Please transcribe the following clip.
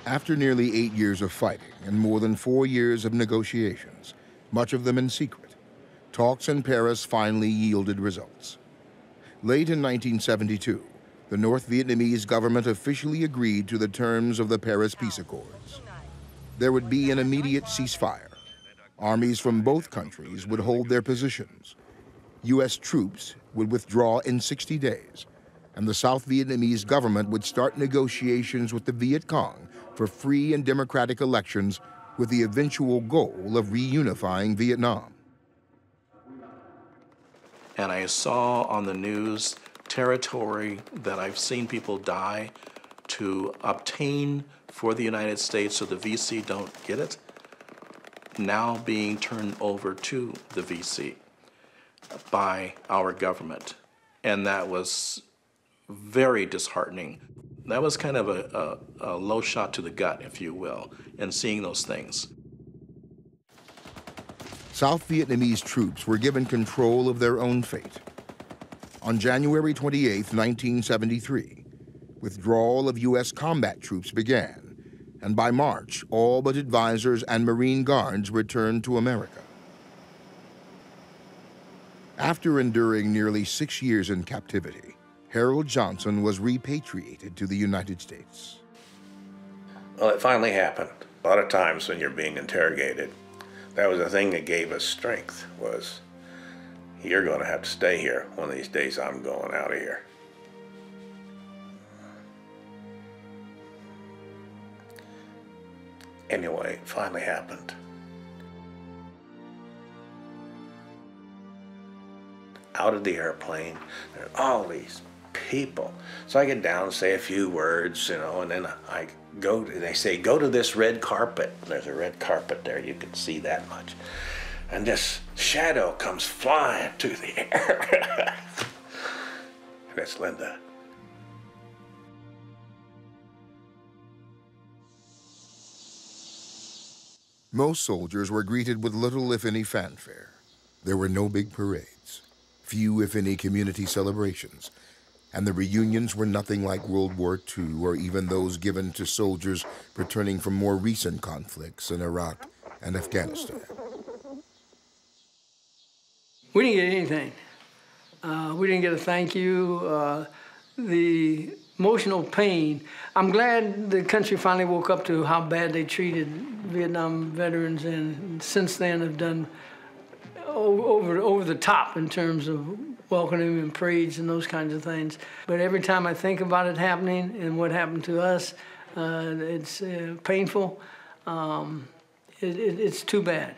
After nearly 8 years of fighting and more than 4 years of negotiations, much of them in secret, talks in Paris finally yielded results. Late in 1972, the North Vietnamese government officially agreed to the terms of the Paris Peace Accords. There would be an immediate ceasefire. Armies from both countries would hold their positions. U.S. troops would withdraw in 60 days, and the South Vietnamese government would start negotiations with the Viet Cong for free and democratic elections with the eventual goal of reunifying Vietnam. And I saw on the news territory that I've seen people die to obtain for the United States so the VC don't get it, now being turned over to the VC by our government. And that was very disheartening. That was kind of a low shot to the gut, if you will, in seeing those things. South Vietnamese troops were given control of their own fate. On January 28, 1973, withdrawal of U.S. combat troops began, and by March, all but advisors and Marine Guards returned to America. After enduring nearly 6 years in captivity, Harold Johnson was repatriated to the United States. Well, it finally happened. A lot of times when you're being interrogated, that was the thing that gave us strength, was you're going to have to stay here. One of these days I'm going out of here. Anyway, it finally happened. Out of the airplane, there are all these people. So I get down, say a few words, you know, and then I go, they say, go to this red carpet. There's a red carpet there, you can see that much. And this shadow comes flying to the air. That's Linda. Most soldiers were greeted with little, if any, fanfare. There were no big parades, few, if any, community celebrations, and the reunions were nothing like World War II or even those given to soldiers returning from more recent conflicts in Iraq and Afghanistan. We didn't get anything. We didn't get a thank you. The emotional pain. I'm glad the country finally woke up to how bad they treated Vietnam veterans, and since then have done over the top in terms of welcoming and parades and those kinds of things. But every time I think about it happening and what happened to us, it's painful. It's too bad.